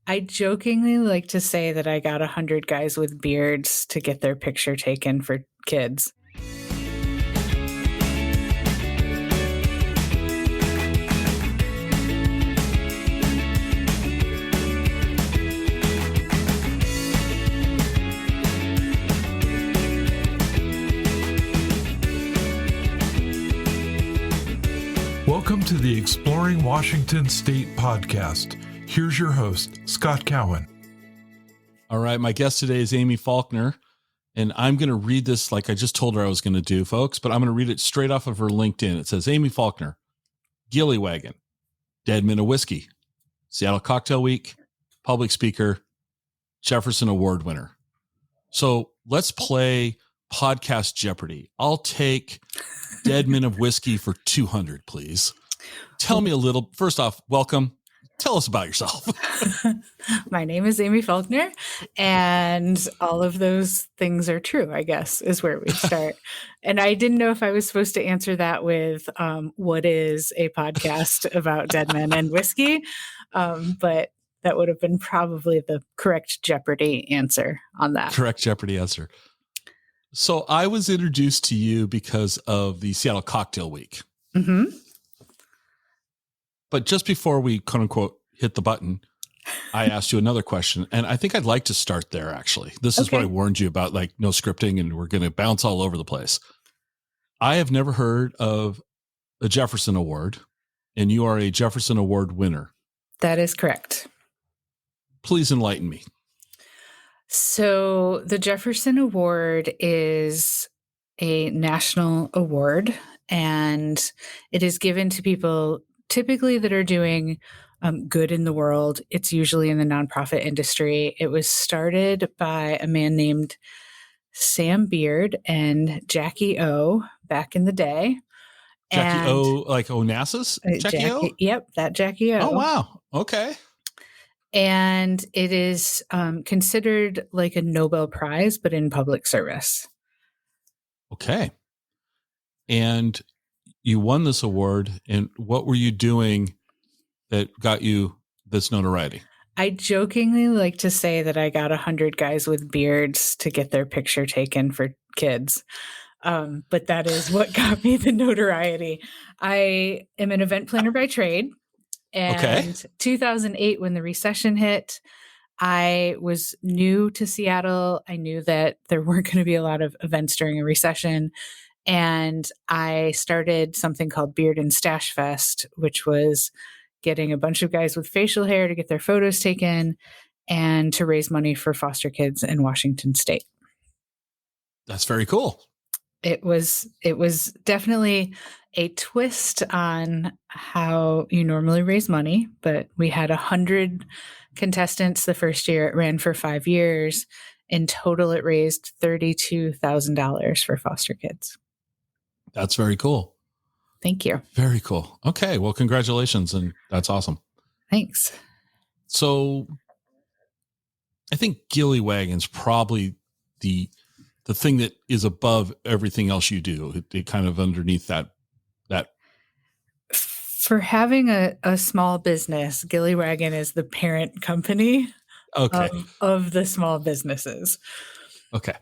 I jokingly like to say that I got 100 guys with beards to get their picture taken for kids. Welcome to the Exploring Washington State podcast. Here's your host, Scott Cowan. All right, my guest today is Amy Faulkner, and I'm going to read this like I just told her I was going to do, folks, but I'm going to read it straight off of her LinkedIn. It says, Amy Faulkner, Gilly Wagon, Dead Men of Whiskey, Seattle Cocktail Week, public speaker, Jefferson Award winner. So let's play podcast Jeopardy. I'll take Dead Men of Whiskey for 200, please. Tell me a little, first off, welcome. Tell us about yourself. My name is Amy Faulkner, and all of those things are true, I guess, is where we start. And I didn't know if I was supposed to answer that with what is a podcast about dead men and whiskey, but that would have been probably the correct Jeopardy answer on that. Correct Jeopardy answer. So I was introduced to you because of the Seattle Cocktail Week. Mm-hmm. But just before we, quote unquote, hit the button, I asked you another question. And I think I'd like to start there, actually. This is what I warned you about, like no scripting, and we're going to bounce all over the place. I have never heard of a Jefferson Award, and you are a Jefferson Award winner. That is correct. Please enlighten me. So the Jefferson Award is a national award, and it is given to people typically that are doing good in the world. It's usually in the nonprofit industry. It was started by a man named Sam Beard and Jackie O back in the day. Jackie O, like Onassis? Jackie O? Yep, that Jackie O. Oh, wow. Okay. And it is considered like a Nobel Prize, but in public service. Okay. And you won this award, and what were you doing that got you this notoriety? I jokingly like to say that I got 100 guys with beards to get their picture taken for kids. But that is what got me the notoriety. I am an event planner by trade. And 2008, when the recession hit, I was new to Seattle. I knew that there weren't going to be a lot of events during a recession. And I started something called Beard and Stash Fest, which was getting a bunch of guys with facial hair to get their photos taken and to raise money for foster kids in Washington State. That's very cool. It was definitely a twist on how you normally raise money, but we had 100 contestants the first year. It ran for 5 years. In total, it raised $32,000 for foster kids. That's very cool. Thank you. Very cool. Okay. Well, congratulations. And that's awesome. Thanks. So I think Gilly Wagon's probably the thing that is above everything else you do. It kind of underneath that. For having a small business, Gilly Wagon is the parent company of the small businesses. Okay.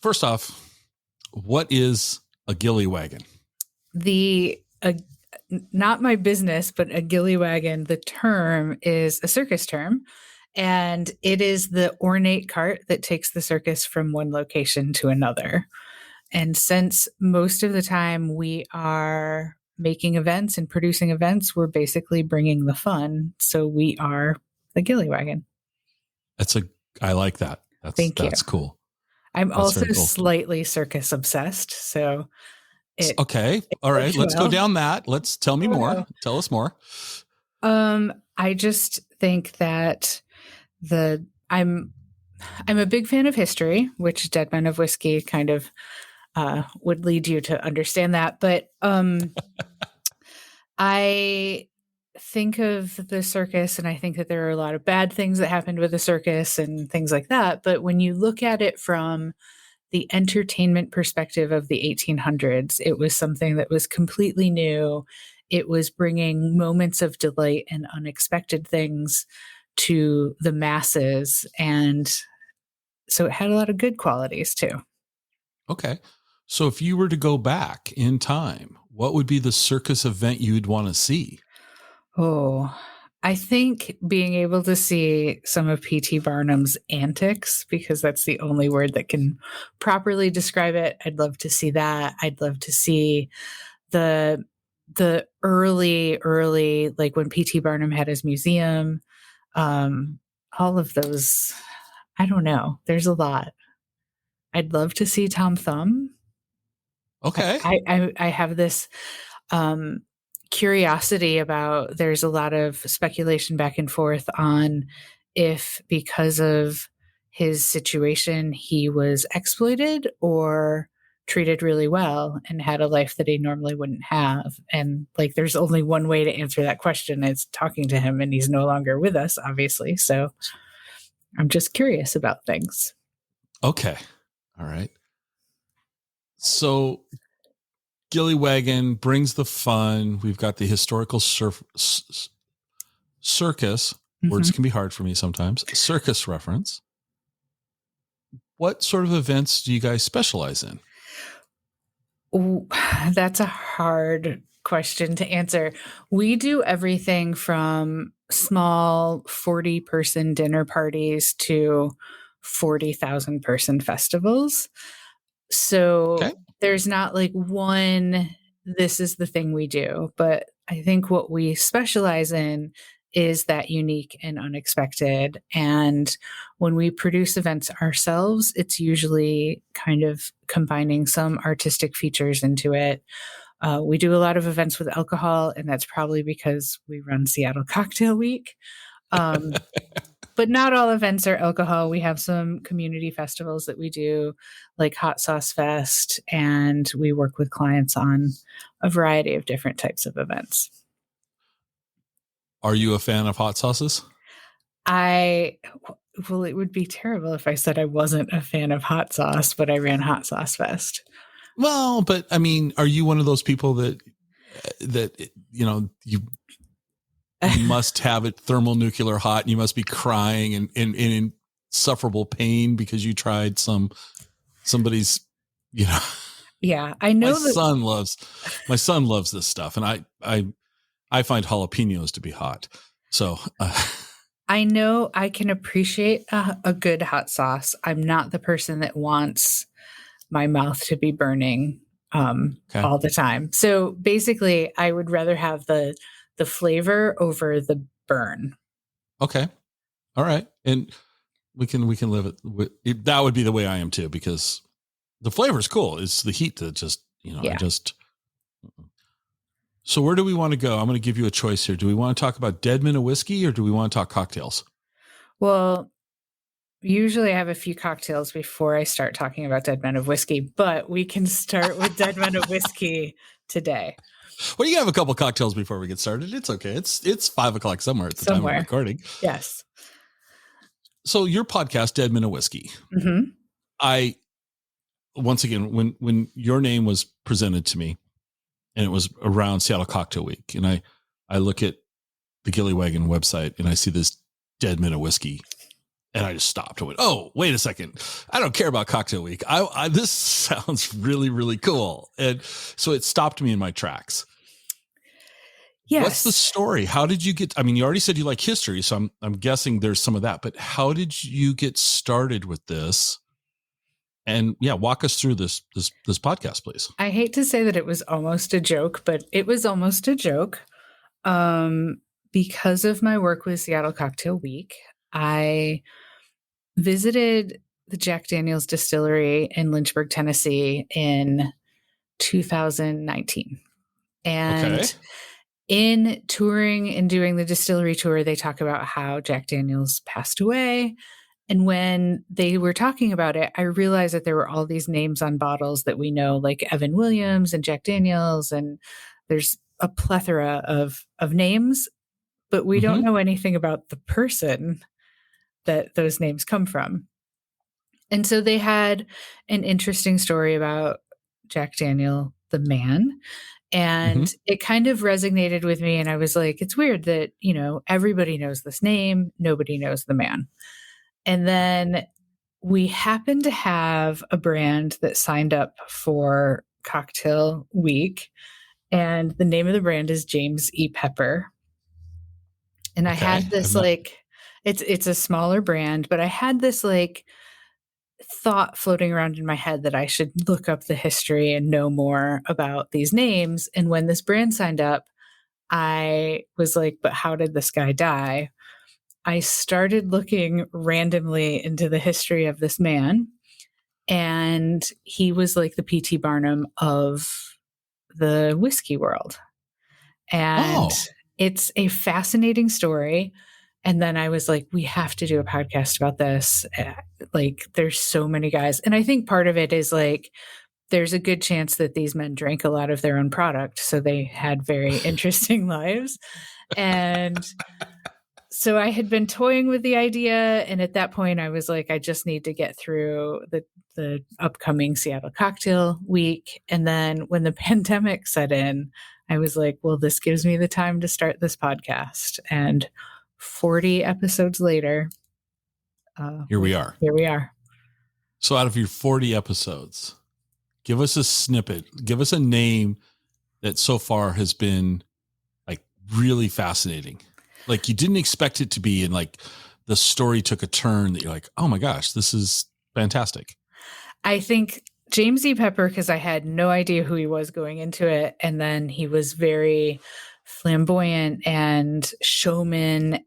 First off, what is a Gilly Wagon? Not my business, but a Gilly Wagon, the term is a circus term, and it is the ornate cart that takes the circus from one location to another. And since most of the time we are making events and producing events, we're basically bringing the fun. So we are the Gilly Wagon. I like that. Thank you. That's cool. I'm also slightly circus obsessed. So okay. All right. Let's go down that. Tell me more. No. Tell us more. I just think that I'm a big fan of history, which Dead Men of Whiskey kind of would lead you to understand that. But I think of the circus, and I think that there are a lot of bad things that happened with the circus and things like that. But when you look at it from the entertainment perspective of the 1800s, it was something that was completely new. It was bringing moments of delight and unexpected things to the masses. And so it had a lot of good qualities too. Okay. So if you were to go back in time, what would be the circus event you'd want to see? Oh, I think being able to see some of P.T. Barnum's antics, because that's the only word that can properly describe it. I'd love to see that. I'd love to see the early, like when P.T. Barnum had his museum, all of those. I don't know. There's a lot. I'd love to see Tom Thumb. Okay. I have this curiosity about, there's a lot of speculation back and forth on if because of his situation he was exploited or treated really well and had a life that he normally wouldn't have. And like there's only one way to answer that question, it's talking to him, and he's no longer with us, obviously. So I'm just curious about things. Okay. All right. So Gilly Wagon brings the fun. We've got the historical circus. Words can be hard for me sometimes. Circus reference. What sort of events do you guys specialize in? Ooh, that's a hard question to answer. We do everything from small 40-person dinner parties to 40,000 person festivals. So Okay. there's not like one, this is the thing we do. But I think what we specialize in is that unique and unexpected. And when we produce events ourselves, it's usually kind of combining some artistic features into it. We do a lot of events with alcohol, and that's probably because we run Seattle Cocktail Week. But not all events are alcohol. We have some community festivals that we do, like Hot Sauce Fest, and we work with clients on a variety of different types of events. Are you a fan of hot sauces? Well, it would be terrible if I said I wasn't a fan of hot sauce, but I ran Hot Sauce Fest. Well, but I mean, are you one of those people that you must have it thermonuclear hot and you must be crying and in insufferable pain because you tried somebody's, Yeah, I know my son loves this stuff, and I find jalapenos to be hot. So I know I can appreciate a good hot sauce. I'm not the person that wants my mouth to be burning all the time. So basically, I would rather have the flavor over the burn. Okay. All right. And we can live it. That would be the way I am too, because the flavor is cool. It's the heat that just, So where do we want to go? I'm going to give you a choice here. Do we want to talk about Dead Men of Whiskey or do we want to talk cocktails? Well, usually I have a few cocktails before I start talking about Dead Men of Whiskey, but we can start with Dead Men of Whiskey today. Well, you can have a couple cocktails before we get started. It's okay. It's 5:00 somewhere at the time of recording. Yes. So your podcast, Dead Men of Whiskey. Mm-hmm. Once again, when your name was presented to me, and it was around Seattle Cocktail Week, and I look at the Gilly Wagon website and I see this Dead Men of Whiskey, and I just stopped. I went, "Oh, wait a second! I don't care about Cocktail Week. This sounds really, really cool." And so it stopped me in my tracks. Yes. What's the story? How did you get? I mean, you already said you like history, so I'm guessing there's some of that. But how did you get started with this? And walk us through this podcast, please. I hate to say that it was almost a joke, but it was almost a joke. Because of my work with Seattle Cocktail Week, I visited the Jack Daniel's distillery in Lynchburg, Tennessee in 2019. And in touring and doing the distillery tour, they talk about how Jack Daniel's passed away. And when they were talking about it, I realized that there were all these names on bottles that we know, like Evan Williams and Jack Daniel's, and there's a plethora of names, but we don't know anything about the person that those names come from. And so they had an interesting story about Jack Daniel, the man. And it kind of resonated with me. And I was like, it's weird that, everybody knows this name. Nobody knows the man. And then we happened to have a brand that signed up for Cocktail Week. And the name of the brand is James E. Pepper. And I had this it's a smaller brand, but I had this thought floating around in my head that I should look up the history and know more about these names. And when this brand signed up, I was like, but how did this guy die? I started looking randomly into the history of this man, and he was like the P.T. Barnum of the whiskey world. And it's a fascinating story. And then I was like, we have to do a podcast about this. There's so many guys. And I think part of it is there's a good chance that these men drank a lot of their own product. So they had very interesting lives. And so I had been toying with the idea. And at that point, I was like, I just need to get through the upcoming Seattle Cocktail Week. And then when the pandemic set in, I was like, well, this gives me the time to start this podcast. And 40 episodes later, here we are. So out of your 40 episodes, give us a snippet, give us a name that so far has been really fascinating. You didn't expect it to be, and the story took a turn that you're like, oh my gosh, this is fantastic. I think James E. Pepper, because I had no idea who he was going into it. And then he was very flamboyant and showman,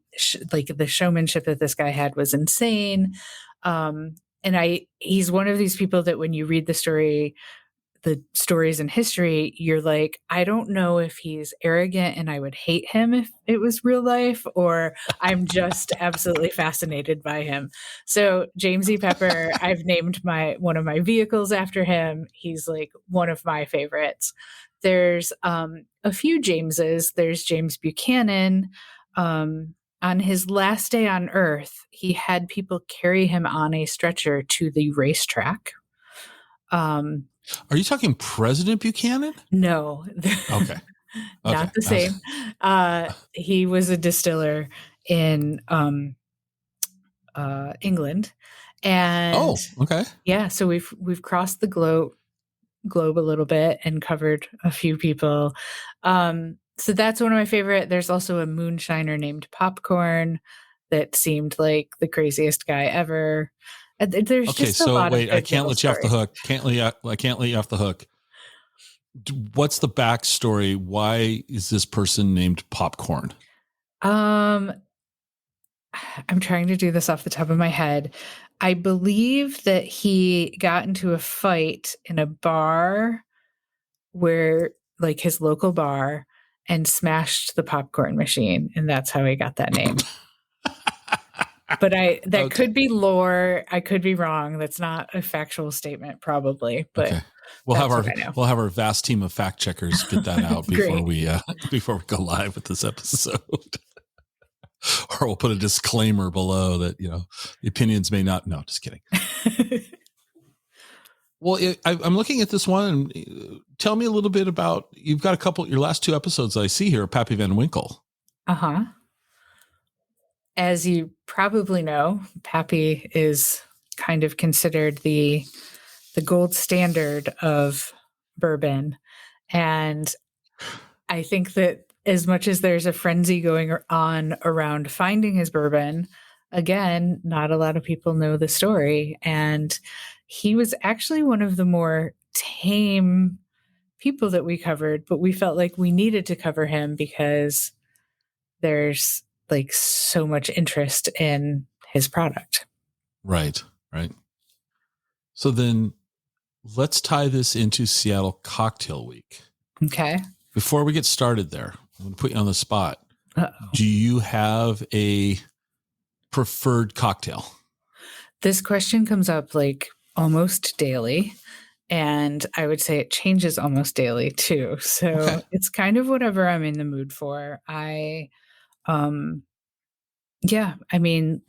the showmanship that this guy had was insane. And he's one of these people that when you read the stories in history, you're like, I don't know if he's arrogant and I would hate him if it was real life, or I'm just absolutely fascinated by him. So James E. Pepper, I've named one of my vehicles after him. He's one of my favorites. There's a few Jameses. There's James Buchanan. On his last day on Earth, he had people carry him on a stretcher to the racetrack. Are you talking President Buchanan? No. Okay. Not the same. He was a distiller in England. And okay. Yeah, so we've crossed the globe a little bit and covered a few people. So that's one of my favorite. There's also a moonshiner named Popcorn that seemed like the craziest guy ever. There's just a lot of I can't let you off the hook. I can't let you off the hook. What's the backstory? Why is this person named Popcorn? I'm trying to do this off the top of my head. I believe that he got into a fight in a bar where his local bar and smashed the popcorn machine. And that's how he got that name. But that could be lore. I could be wrong. That's not a factual statement, probably. But we'll have our vast team of fact checkers get that out before we go live with this episode. Or we'll put a disclaimer below that the opinions may not. No, just kidding. Well, I'm looking at this one. And tell me a little bit about. You've got your last two episodes I see here, Pappy Van Winkle. As you probably know, Pappy is kind of considered the gold standard of bourbon. And I think that as much as there's a frenzy going on around finding his bourbon, again, not a lot of people know the story. And he was actually one of the more tame people that we covered, but we felt like we needed to cover him because there's so much interest in his product. Right. So then let's tie this into Seattle Cocktail Week. Okay. Before we get started there, I'm going to put you on the spot. Uh-oh. Do you have a preferred cocktail? This question comes up almost daily. And I would say it changes almost daily too. So It's kind of whatever I'm in the mood for.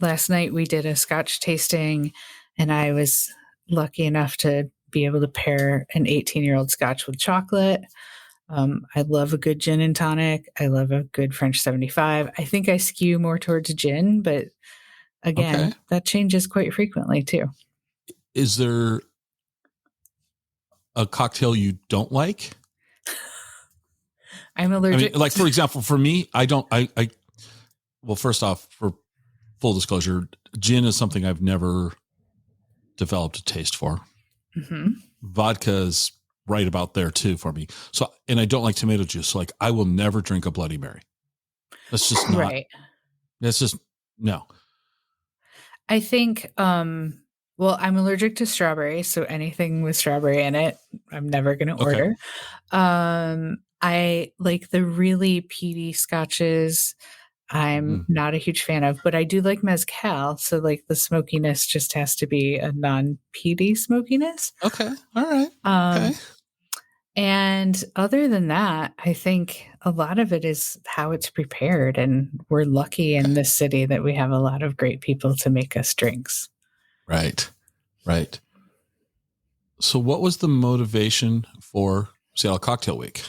Last night we did a Scotch tasting and I was lucky enough to be able to pair an 18-year-old Scotch with chocolate. I love a good gin and tonic. I love a good French 75. I think I skew more towards gin, but again, Okay. that changes quite frequently too. Is there a cocktail you don't like? I'm allergic. like for example, for me, well, first off, for full disclosure, gin is something I've never developed a taste for. Mm-hmm. Vodka is right about there too for me. So, and I don't like tomato juice. So like I will never drink a Bloody Mary. That's just not, Right. that's just, no. I think, well, I'm allergic to strawberry, so anything with strawberry in it, I'm never going to order. I like the really peaty scotches. I'm not a huge fan of, but I do like mezcal. So like the smokiness just has to be a non-peaty smokiness. Okay. All right. Okay. And other than that, I think a lot of it is how it's prepared. And we're lucky in this city that we have a lot of great people to make us drinks. Right. Right. So what was the motivation for Seattle Cocktail Week?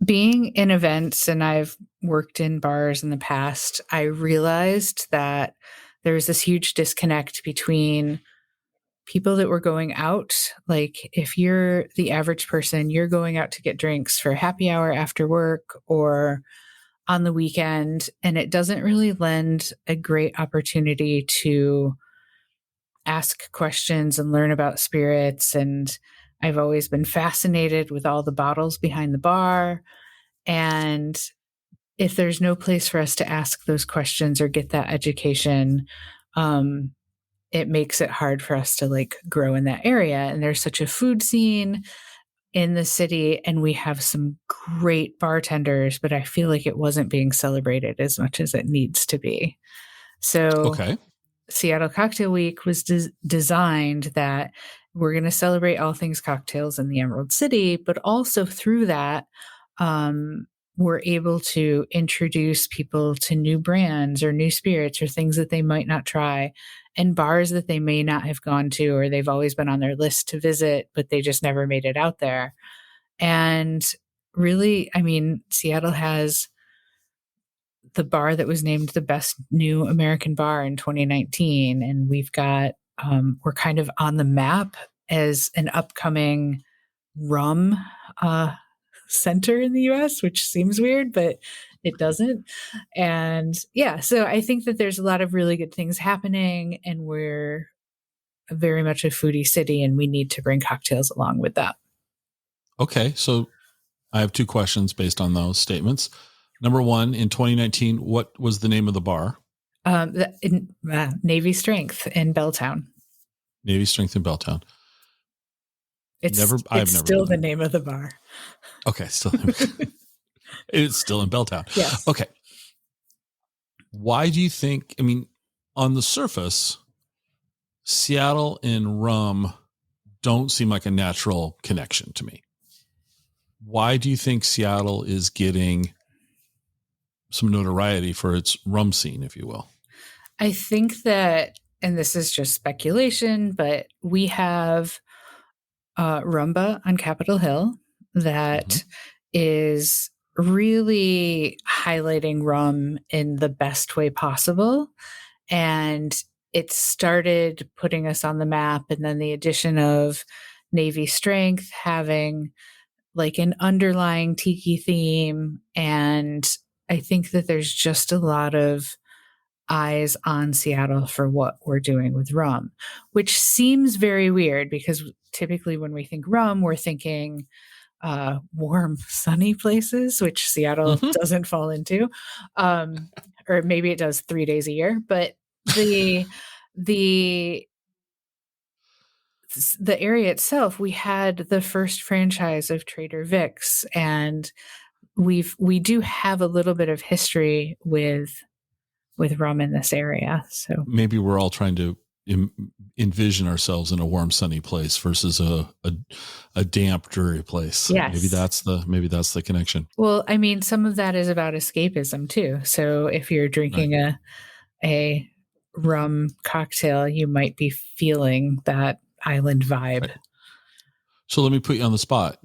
Being in events, and I've worked in bars in the past, I realized that there was this huge disconnect between people that were going out. Like if you're the average person, you're going out to get drinks for happy hour after work or on the weekend, and it doesn't really lend a great opportunity to ask questions and learn about spirits. And I've always been fascinated with all the bottles behind the bar. And if there's no place for us to ask those questions or get that education, it makes it hard for us to like grow in that area. And there's such a food scene in the city, and we have some great bartenders, but I feel like it wasn't being celebrated as much as it needs to be. So Seattle Cocktail Week was designed that we're going to celebrate all things cocktails in the Emerald City, but also through that, we're able to introduce people to new brands or new spirits or things that they might not try, and bars that they may not have gone to, or they've always been on their list to visit, but they just never made it out there. And really, I mean, Seattle has the bar that was named the best new American bar in 2019. And we've got, we're kind of on the map as an upcoming rum center in the US, which seems weird, but it doesn't. And yeah, so I think that there's a lot of really good things happening, and we're very much a foodie city, and we need to bring cocktails along with that. Okay. So I have two questions based on those statements. Number one, in 2019, what was the name of the bar? Navy Strength in Belltown. Navy Strength in Belltown. It's still the name of the bar. Okay, still it's still in Belltown. Yes. Okay. Why do you think, I mean, on the surface, Seattle and rum don't seem like a natural connection to me. Why do you think Seattle is getting some notoriety for its rum scene, if you will? I think that, and this is just speculation, but we have Rumba on Capitol Hill that is really highlighting rum in the best way possible. And it started putting us on the map. And then the addition of Navy Strength having like an underlying tiki theme. And I think that there's just a lot of eyes on Seattle for what we're doing with rum, which seems very weird because typically when we think rum, we're thinking warm, sunny places, which Seattle doesn't fall into. Or maybe it does 3 days a year, but the area itself, we had the first franchise of Trader Vic's, and we do have a little bit of history with rum in this area. So maybe we're all trying to envision ourselves in a warm, sunny place versus a damp, dreary place. Yes. Maybe that's the connection. Well, I mean, some of that is about escapism too. So if you're drinking a rum cocktail, you might be feeling that island vibe. Right. So let me put you on the spot.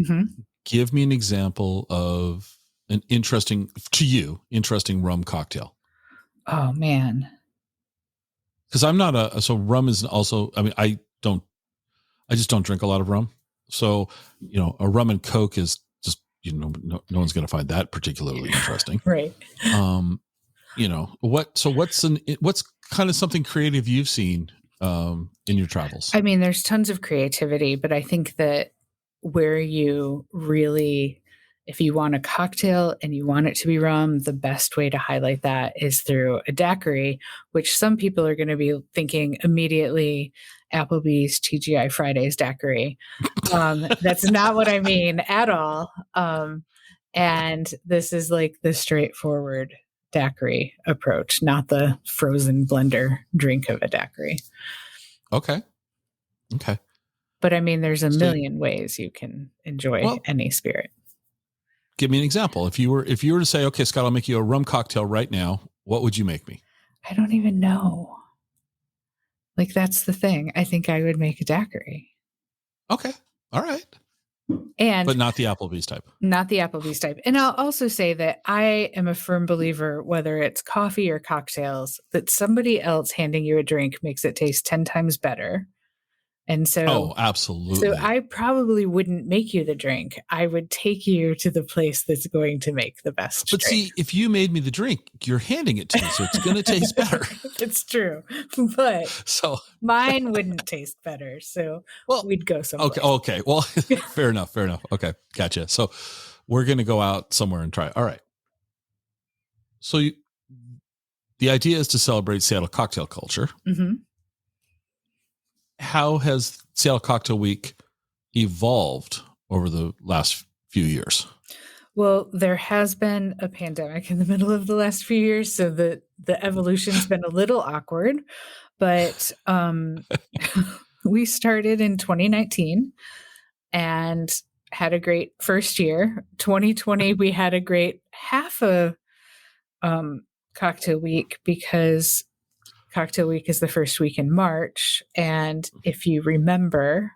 give me an example of an interesting rum cocktail. Oh man. Because I'm not so rum is also, I mean, I just don't drink a lot of rum. So, a rum and Coke is just, no one's going to find that particularly interesting. Right. What's kind of something creative you've seen in your travels? I mean, there's tons of creativity, but I think that where you really, if you want a cocktail and you want it to be rum, the best way to highlight that is through a daiquiri, which some people are going to be thinking immediately Applebee's TGI Fridays daiquiri. That's not what I mean at all. And this is like the straightforward daiquiri approach, not the frozen blender drink of a daiquiri. Okay. But I mean, there's a million ways you can enjoy any spirit. Give me an example. If you were to say, okay, Scott, I'll make you a rum cocktail right now, what would you make me? I don't even know. Like, that's the thing. I think I would make a daiquiri. Okay. All right. But not the Applebee's type. Not the Applebee's type. And I'll also say that I am a firm believer, whether it's coffee or cocktails, that somebody else handing you a drink makes it taste 10 times better. And so, absolutely. So I probably wouldn't make you the drink. I would take you to the place that's going to make the best But drink. see, if you made me the drink, you're handing it to me, so it's going to taste better. It's true. But so mine wouldn't taste better. So we'd go somewhere. Okay. Well, fair enough. Okay. Gotcha. So we're going to go out somewhere and try. All right. So the idea is to celebrate Seattle cocktail culture. Mm-hmm. How has Seattle Cocktail Week evolved over the last few years? Well, there has been a pandemic in the middle of the last few years, so the evolution's been a little awkward. But we started in 2019 and had a great first year. 2020, we had a great half a cocktail week because Cocktail Week is the first week in March. And if you remember,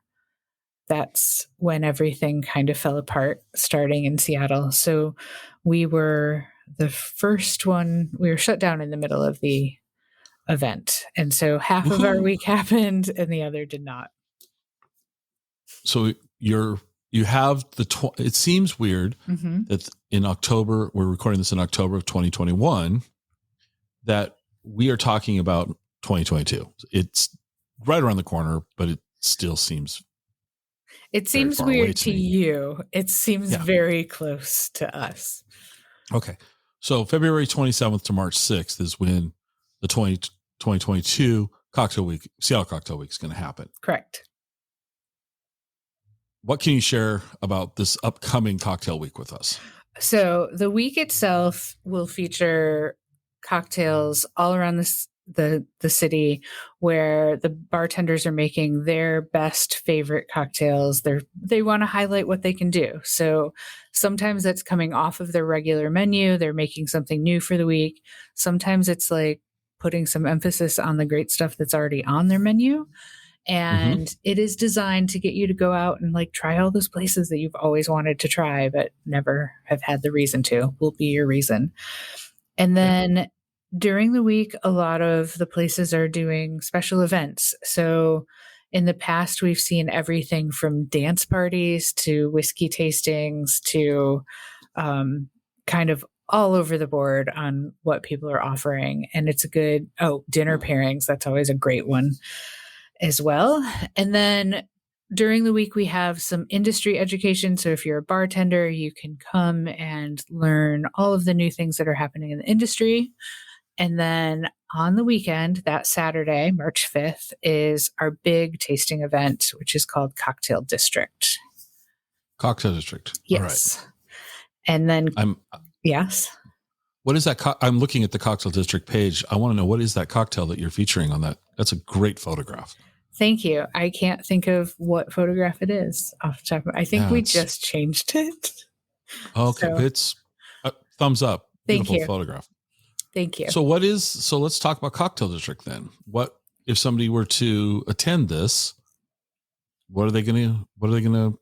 that's when everything kind of fell apart starting in Seattle. So we were the first one, we were shut down in the middle of the event. And so half of our week happened and the other did not. So you have it seems weird that in October, we're recording this in October of 2021, that we are talking about 2022. It's right around the corner, but it still seems weird to you. It seems very close to us. Okay. So February 27th to March 6th is when the 2022 Cocktail Week, Seattle Cocktail Week is going to happen. Correct. What can you share about this upcoming Cocktail Week with us? So the week itself will feature cocktails all around the city where the bartenders are making their best favorite cocktails. They want to highlight what they can do. So sometimes that's coming off of their regular menu. They're making something new for the week. Sometimes it's like putting some emphasis on the great stuff that's already on their menu. And it is designed to get you to go out and like try all those places that you've always wanted to try, but never have had the reason to. Will be your reason. And then during the week, a lot of the places are doing special events. So in the past, we've seen everything from dance parties to whiskey tastings to kind of all over the board on what people are offering. And it's a good, dinner pairings. That's always a great one as well. And then during the week, we have some industry education. So if you're a bartender, you can come and learn all of the new things that are happening in the industry. And then on the weekend, that Saturday, March 5th, is our big tasting event, which is called Cocktail District. Cocktail District. Yes. All right. And then, yes. What is that? I'm looking at the Cocktail District page. I want to know, what is that cocktail that you're featuring on that? That's a great photograph. Thank you. I can't think of what photograph it is off the top of my head. I think we just changed it. Okay. So, it's thumbs up. Beautiful photograph. Thank you. So let's talk about Cocktail District then. What if somebody were to attend this? What are they going to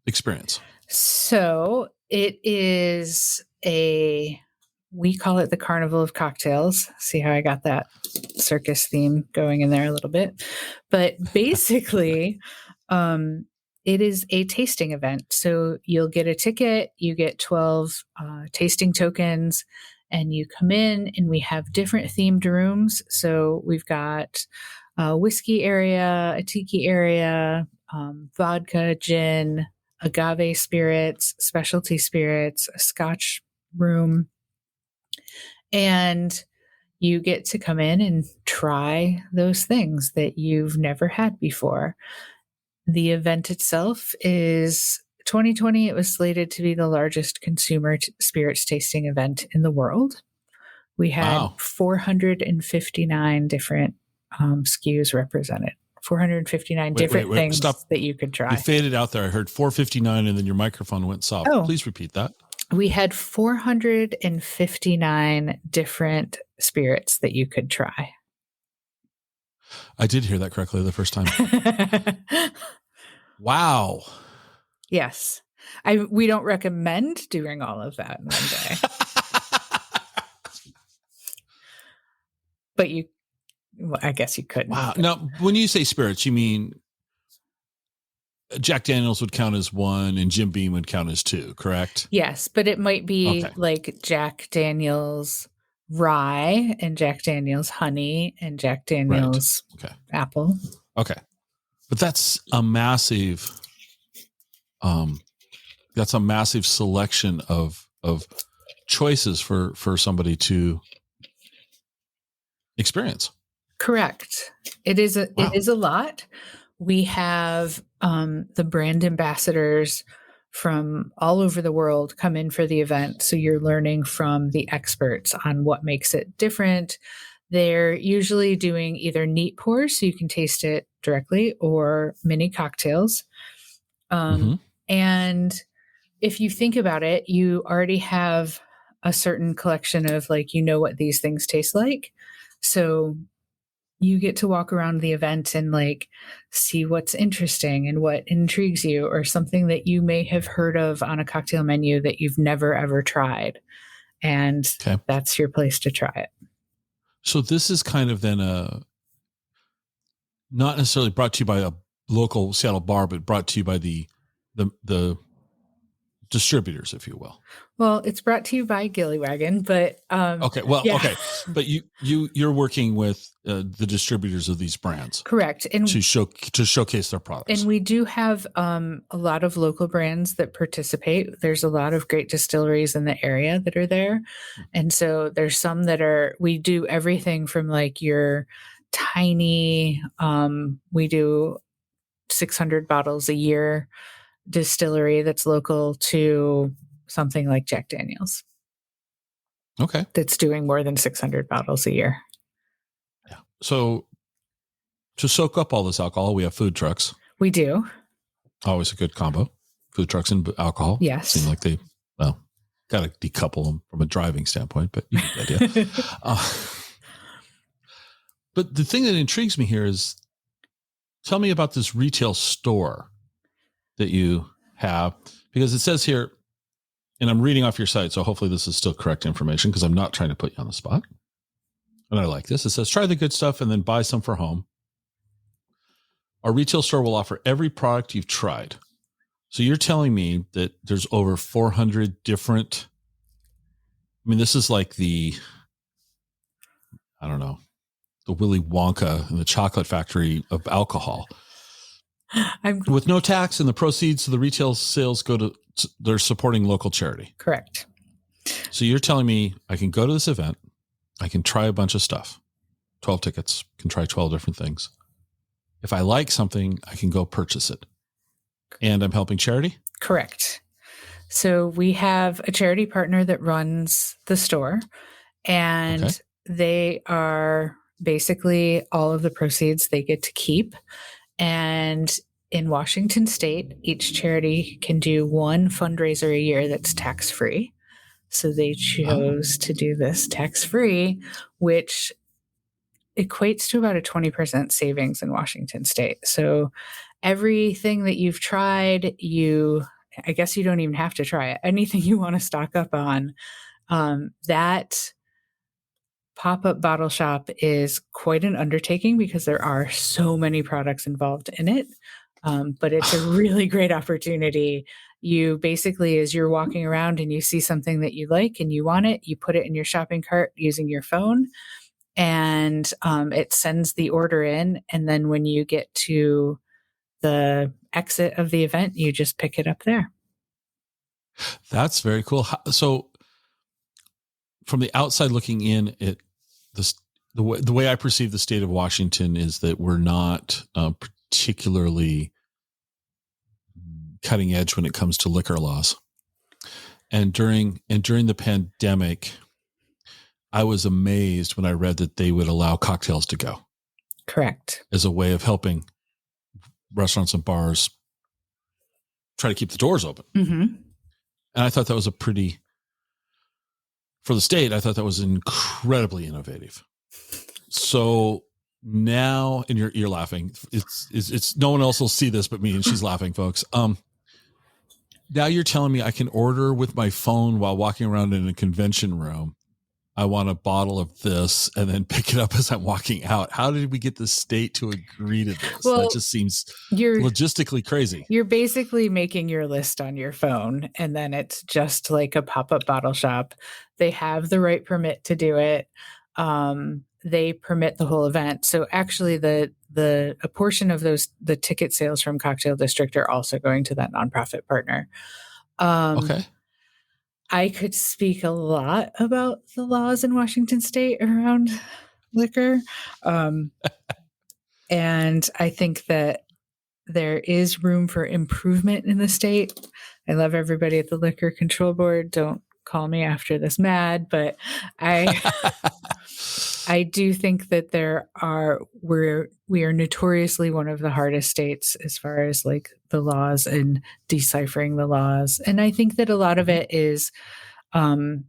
experience? So it is we call it the Carnival of Cocktails. See how I got that circus theme going in there a little bit. But basically, it is a tasting event. So you'll get a ticket, you get 12 tasting tokens, and you come in, and we have different themed rooms. So we've got a whiskey area, a tiki area, vodka, gin, agave spirits, specialty spirits, a scotch room. And you get to come in and try those things that you've never had before. The event itself is 2020. It was slated to be the largest consumer spirits tasting event in the world. We had 459 different SKUs represented. 459 different things that you could try. You faded out there. I heard 459 and then your microphone went soft. Oh. Please repeat that. We had 459 different spirits that you could try. I did hear that correctly the first time. Wow. Yes. We don't recommend doing all of that in one day. But I guess you couldn't. Wow. Now, when you say spirits, you mean Jack Daniels would count as 1 and Jim Beam would count as 2, correct? Yes, but it might be like Jack Daniels rye and Jack Daniels honey and Jack Daniels apple. Okay. But that's a massive selection of choices for somebody to experience. Correct. It is a lot. We have the brand ambassadors from all over the world come in for the event. So you're learning from the experts on what makes it different. They're usually doing either neat pours, so you can taste it directly, or mini cocktails. And if you think about it, you already have a certain collection of what these things taste like. So you get to walk around the event and see what's interesting and what intrigues you, or something that you may have heard of on a cocktail menu that you've never ever tried. And that's your place to try it. So this is kind of then not necessarily brought to you by a local Seattle bar, but brought to you by the distributors, if you will. Well, it's brought to you by Gilly Wagon, but okay. But you're working with the distributors of these brands, correct? And to showcase their products. And we do have a lot of local brands that participate. There's a lot of great distilleries in the area that are there, and so there's some that we do everything from your tiny. We do 600 bottles a year distillery that's local to something like Jack Daniels. Okay. That's doing more than 600 bottles a year. Yeah. So to soak up all this alcohol, we have food trucks. We do. Always a good combo. Food trucks and alcohol. Yes. Seem like they, got to decouple them from a driving standpoint, but you get the idea. But the thing that intrigues me here is, tell me about this retail store that you have, because it says here, and I'm reading off your site, so hopefully this is still correct information, because I'm not trying to put you on the spot. And I like this. It says, try the good stuff and then buy some for home. Our retail store will offer every product you've tried. So you're telling me that there's over 400 different, this is like the Willy Wonka and the chocolate factory of alcohol. With no tax, and the proceeds of the retail sales they're supporting local charity. Correct. So you're telling me I can go to this event, I can try a bunch of stuff, 12 tickets, can try 12 different things. If I like something, I can go purchase it. And I'm helping charity? Correct. So we have a charity partner that runs the store, and they are basically all of the proceeds they get to keep. And in Washington State, each charity can do one fundraiser a year that's tax-free. So they chose to do this tax-free, which equates to about a 20% savings in Washington State. So everything that you've tried, you I guess you don't even have to try it. Anything you want to stock up on, that pop-up bottle shop is quite an undertaking because there are so many products involved in it. But it's a really great opportunity. You basically, as you're walking around and you see something that you like and you want it, you put it in your shopping cart using your phone, and it sends the order in. And then when you get to the exit of the event, you just pick it up there. That's very cool. So from the outside looking in, the way I perceive the state of Washington is that we're not particularly cutting edge when it comes to liquor laws. And during the pandemic, I was amazed when I read that they would allow cocktails to go. Correct. As a way of helping restaurants and bars try to keep the doors open. Mm-hmm. And I thought that was for the state, I thought that was incredibly innovative. So now, and you're laughing. It's no one else will see this but me, and she's laughing, folks. Now you're telling me I can order with my phone while walking around in a convention room. I want a bottle of this and then pick it up as I'm walking out. How did we get the state to agree to this? Well, that just seems logistically crazy. You're basically making your list on your phone, and then it's just like a pop-up bottle shop. They have the right permit to do it. They permit the whole event. So actually a portion of the ticket sales from Cocktail District are also going to that nonprofit partner. Okay. I could speak a lot about the laws in Washington State around liquor. And I think that there is room for improvement in the state. I love everybody at the Liquor Control Board. Don't call me after this mad, but I do think that we are notoriously one of the hardest states as far as like the laws and deciphering the laws. And I think that a lot of it is this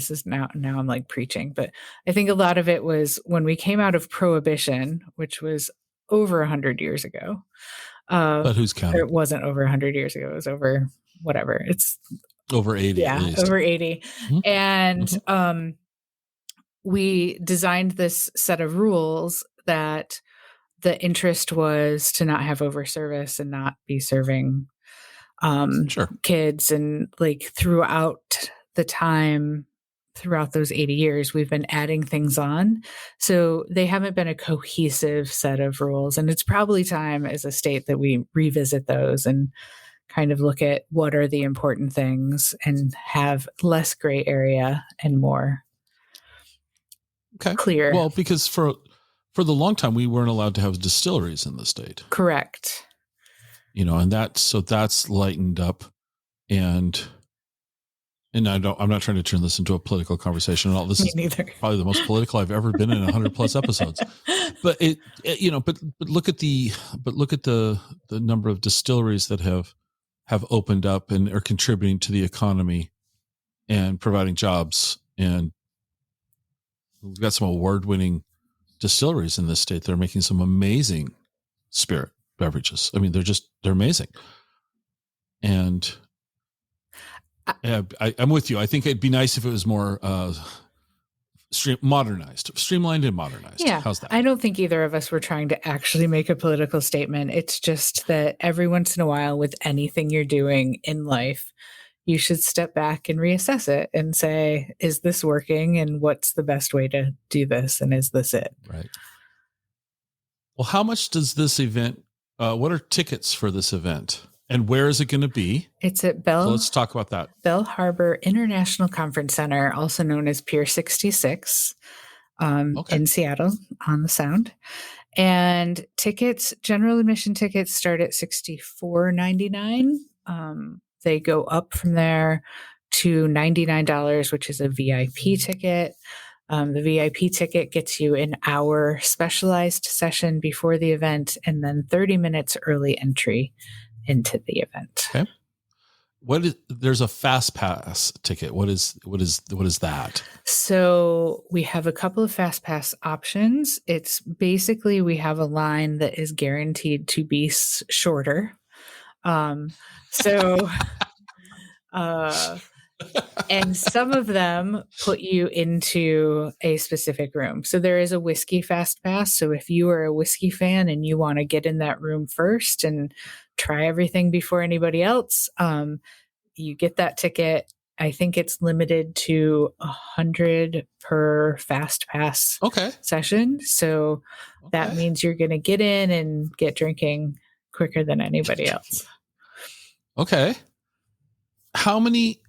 is now I'm like preaching, but I think a lot of it was when we came out of Prohibition, which was over 100 years ago. But who's counting? It wasn't over 100 years ago. It was over whatever. It's over 80. Yeah, at least. over 80. Mm-hmm. And we designed this set of rules that the interest was to not have over service and not be serving kids. And like throughout those 80 years, we've been adding things on. So they haven't been a cohesive set of rules. And it's probably time as a state that we revisit those and kind of look at what are the important things and have less gray area and more clear. Well, because for the long time, we weren't allowed to have distilleries in the state. Correct. And that's lightened up, and I'm not trying to turn this into a political conversation at all. This is probably the most political I've ever been in 100+ episodes. But but look at the number of distilleries that have opened up and are contributing to the economy and providing jobs. And we've got some award-winning distilleries in this state that are making some amazing spirit beverages. I mean, they're amazing. And I'm with you. I think it'd be nice if it was more streamlined and modernized. Yeah. How's that? I don't think either of us were trying to actually make a political statement. It's just that every once in a while with anything you're doing in life, you should step back and reassess it and say, is this working? And what's the best way to do this? And is this it? Right. Well, how much does this event, what are tickets for this event? And where is it going to be? It's at So let's talk about that. Bell Harbor International Conference Center, also known as Pier 66, in Seattle on the Sound. And tickets, general admission tickets, start at $64.99. They go up from there to $99, which is a VIP ticket. The VIP ticket gets you an hour specialized session before the event, and then 30 minutes early entry into the event. Okay. There's a fast pass ticket. What is that? So we have a couple of fast pass options. It's basically, we have a line that is guaranteed to be shorter. So, and some of them put you into a specific room. So there is a whiskey fast pass. So if you are a whiskey fan and you want to get in that room first and try everything before anybody else, you get that ticket. I think it's limited to 100 per fast pass session. So that means you're going to get in and get drinking quicker than anybody else. Okay. How many?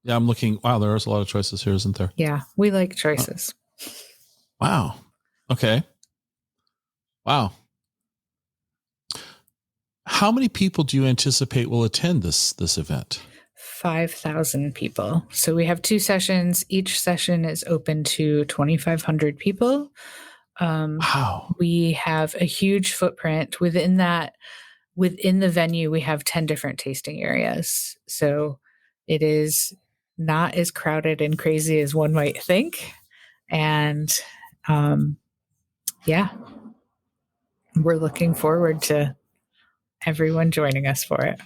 Yeah, I'm looking. Wow, there's a lot of choices here, isn't there? Yeah, we like choices. Wow. Okay. Wow. How many people do you anticipate will attend this event? 5,000 people. So we have 2 sessions. Each session is open to 2,500 people. Wow. We have a huge footprint within that. Within the venue, we have 10 different tasting areas. So it is not as crowded and crazy as one might think. And yeah, we're looking forward to everyone joining us for it.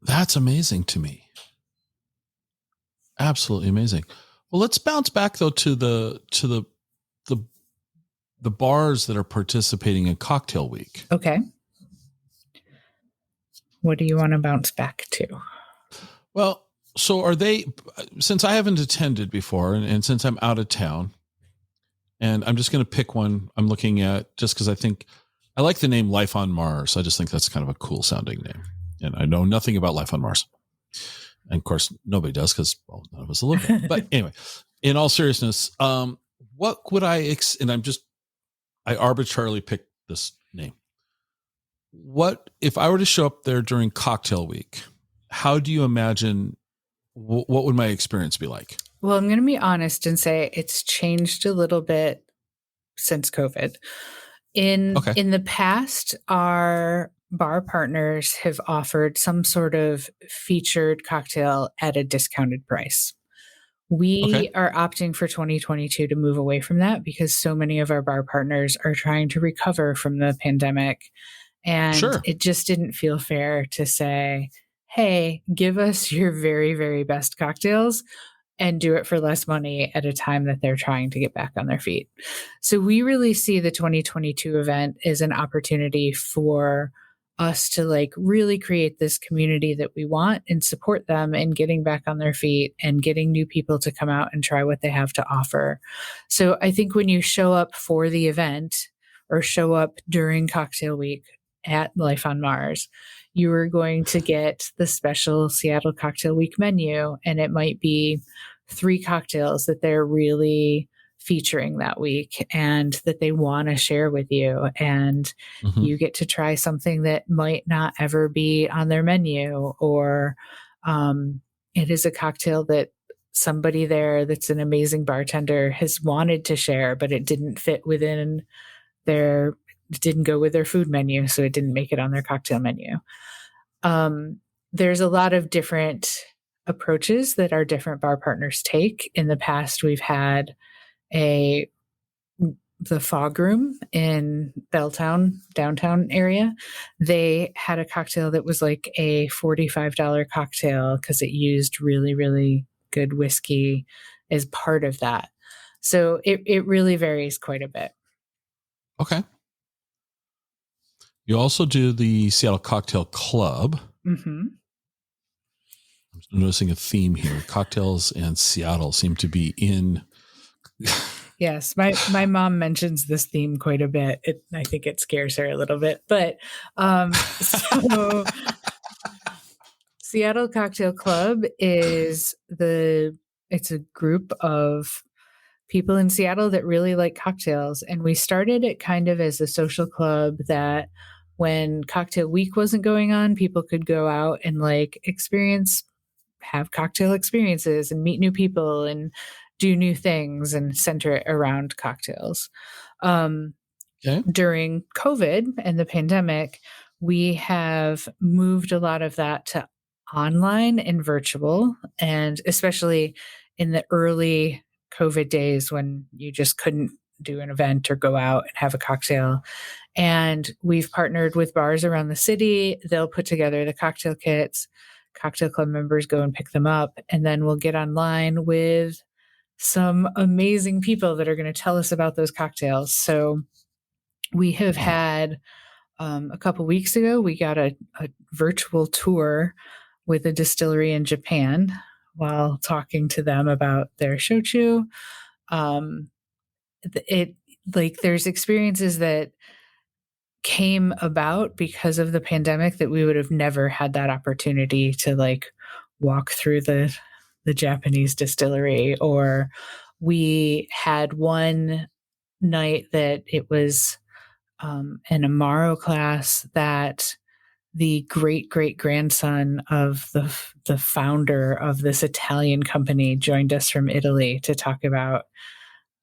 That's amazing to me. Absolutely amazing. Well, let's bounce back though to the bars that are participating in Cocktail Week. Okay. What do you want to bounce back to? Well, so are they, since I haven't attended before and since I'm out of town, and I'm just going to pick one I'm looking at just because I think I like the name Life on Mars. I just think that's kind of a cool sounding name. And I know nothing about life on Mars. And of course, nobody does because, well, none of us live there. But anyway, in all seriousness, what would I arbitrarily picked this name. What if I were to show up there during Cocktail Week? How do you imagine what would my experience be like? Well, I'm going to be honest and say it's changed a little bit since COVID. In the past, our bar partners have offered some sort of featured cocktail at a discounted price. We are opting for 2022 to move away from that because so many of our bar partners are trying to recover from the pandemic. And it just didn't feel fair to say, hey, give us your very, very best cocktails and do it for less money at a time that they're trying to get back on their feet. So we really see the 2022 event as an opportunity for us to really create this community that we want and support them in getting back on their feet and getting new people to come out and try what they have to offer. So I think when you show up for the event or show up during Cocktail Week at Life on Mars, you are going to get the special Seattle Cocktail Week menu, and it might be 3 cocktails that they're really featuring that week and that they want to share with you. And you get to try something that might not ever be on their menu, or it is a cocktail that somebody there that's an amazing bartender has wanted to share, but it didn't fit within it didn't go with their food menu, so it didn't make it on their cocktail menu. There's a lot of different approaches that our different bar partners take. In the past, we've had the Fog Room in Belltown, downtown area. They had a cocktail that was like a $45 cocktail because it used really, really good whiskey as part of that. So it really varies quite a bit. Okay. You also do the Seattle Cocktail Club. Mm-hmm. I'm noticing a theme here. Cocktails and Seattle seem to be in. Yes, my mom mentions this theme quite a bit. I think it scares her a little bit. But so Seattle Cocktail Club it's a group of people in Seattle that really like cocktails. And we started it kind of as a social club that when Cocktail Week wasn't going on, people could go out and have cocktail experiences and meet new people and do new things and center it around cocktails. During COVID and the pandemic, we have moved a lot of that to online and virtual, and especially in the early COVID days when you just couldn't do an event or go out and have a cocktail. And we've partnered with bars around the city. They'll put together the cocktail kits. Cocktail club members go and pick them up. And then we'll get online with some amazing people that are going to tell us about those cocktails. So we have had a couple weeks ago, we got a virtual tour with a distillery in Japan while talking to them about their shochu. There's experiences that came about because of the pandemic that we would have never had that opportunity to like walk through the Japanese distillery. Or we had one night that it was an Amaro class that the great-great-grandson of the founder of this Italian company joined us from Italy to talk about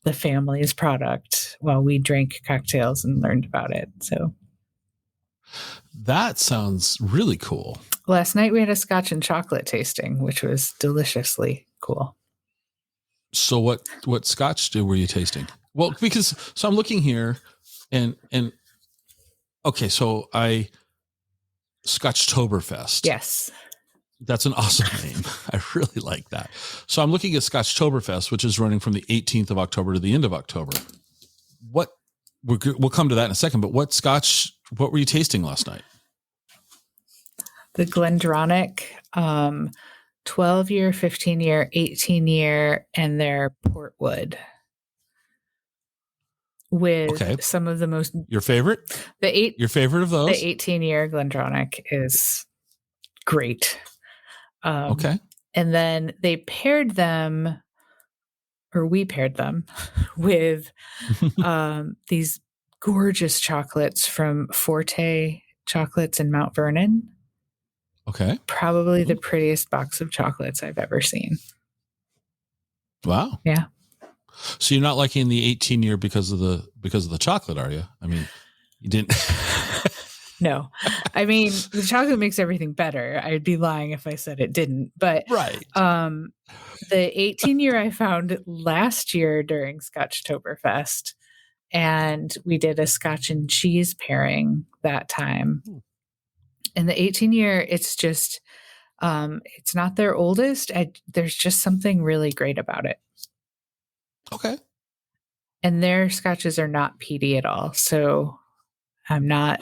the family's product while we drank cocktails and learned about it. So that sounds really cool. Last night we had a scotch and chocolate tasting, which was deliciously cool. So what scotch were you tasting? Well, so I'm looking here and okay, so Scotchtoberfest. Yes. That's an awesome name. I really like that. So I'm looking at Scotchtoberfest, which is running from the 18th of October to the end of October. We'll come to that in a second, but what were you tasting last night? The Glendronach, 12-year, 15-year, 18-year, and their Portwood. With some of the most... Your favorite? Your favorite of those? The 18-year Glendronach is great. Okay. And then we paired them with these gorgeous chocolates from Forte Chocolates in Mount Vernon. Okay. Probably the prettiest box of chocolates I've ever seen. Wow. Yeah. So you're not liking the 18-year because of the chocolate, are you? I mean, you didn't. No, I mean, the chocolate makes everything better. I'd be lying if I said it didn't. But right. The 18-year I found last year during Scotchtoberfest, and we did a scotch and cheese pairing that time. And the 18-year, it's just, it's not their oldest. There's just something really great about it. Okay. And their scotches are not peaty at all. So I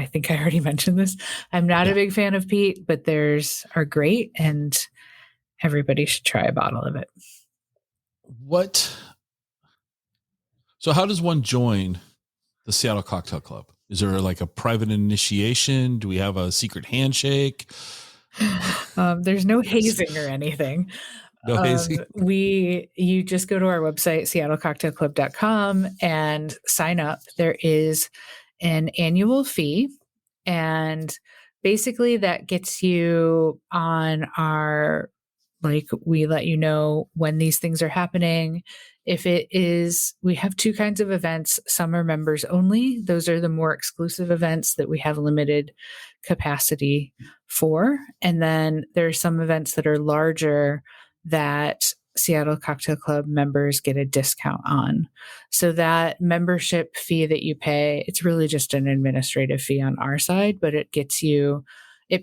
think I already mentioned this. I'm not a big fan of peat, but theirs are great, and everybody should try a bottle of it. So how does one join the Seattle Cocktail Club? Is there like a private initiation? Do we have a secret handshake? There's no hazing or anything. No hazing. You just go to our website, seattlecocktailclub.com, and sign up. There is an annual fee, and basically that gets you on our, we let you know when these things are happening. If it is, we have two kinds of events. Some are members only. Those are the more exclusive events that we have limited capacity for. And then there are some events that are larger that Seattle Cocktail Club members get a discount on. So that membership fee that you pay, it's really just an administrative fee on our side, but it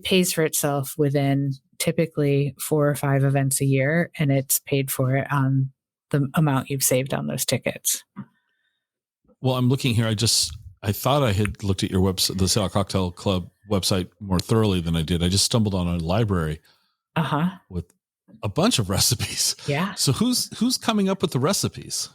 pays for itself within typically 4 or 5 events a year, and it's paid for it on the amount you've saved on those tickets. Well, I'm looking here. I thought I had looked at your website, the Seattle Cocktail Club website, more thoroughly than I did. I just stumbled on a library with a bunch of recipes. Yeah. So who's coming up with the recipes?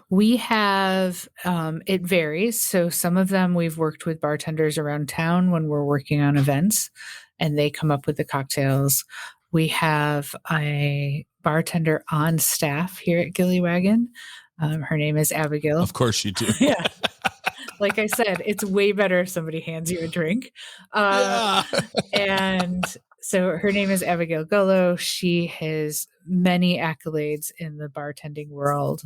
We have, it varies. So some of them we've worked with bartenders around town when we're working on events, and they come up with the cocktails. We have a bartender on staff here at Gilly Wagon. Her name is Abigail. Of course you do. Yeah. Like I said, it's way better if somebody hands you a drink. And so her name is Abigail Gullo. She has many accolades in the bartending world,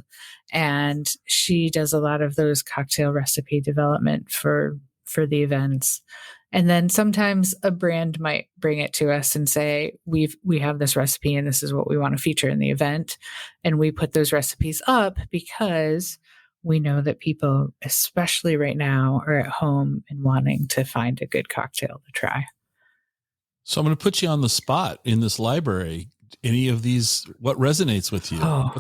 and she does a lot of those cocktail recipe development for the events. And then sometimes a brand might bring it to us and say, we have this recipe and this is what we want to feature in the event. And we put those recipes up because we know that people, especially right now, are at home and wanting to find a good cocktail to try. So I'm going to put you on the spot in this library. Any of these, what resonates with you? Oh,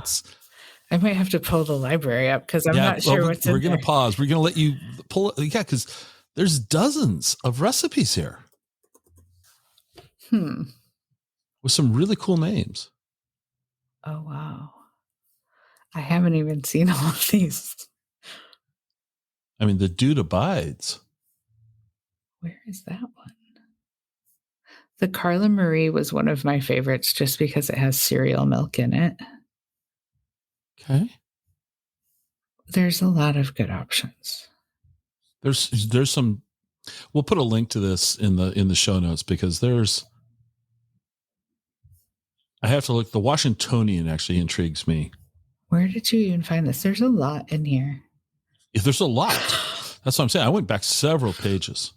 I might have to pull the library up because I'm not sure what's in there. We're going to pause. We're going to let you pull it. Yeah, because there's dozens of recipes here. With some really cool names. Oh, wow. I haven't even seen all of these. I mean, the dude abides. Where is that one? The Carla Marie was one of my favorites just because it has cereal milk in it. Okay. There's a lot of good options. There's some. We'll put a link to this in the show notes because I have to look. The Washingtonian actually intrigues me. Where did you even find this? There's a lot in here. Yeah, there's a lot. That's what I'm saying. I went back several pages.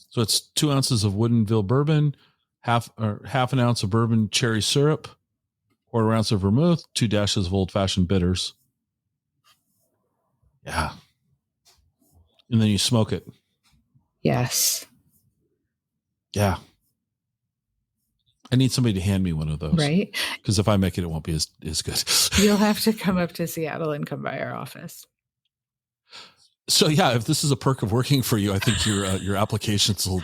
So it's 2 ounces of Woodinville bourbon, half an ounce of bourbon cherry syrup, 1/4 ounce of vermouth, 2 dashes of old fashioned bitters. Yeah. And then you smoke it. Yes. Yeah. I need somebody to hand me one of those. Right. Because if I make it, it won't be as good. You'll have to come up to Seattle and come by our office. So yeah, if this is a perk of working for you, I think your applications will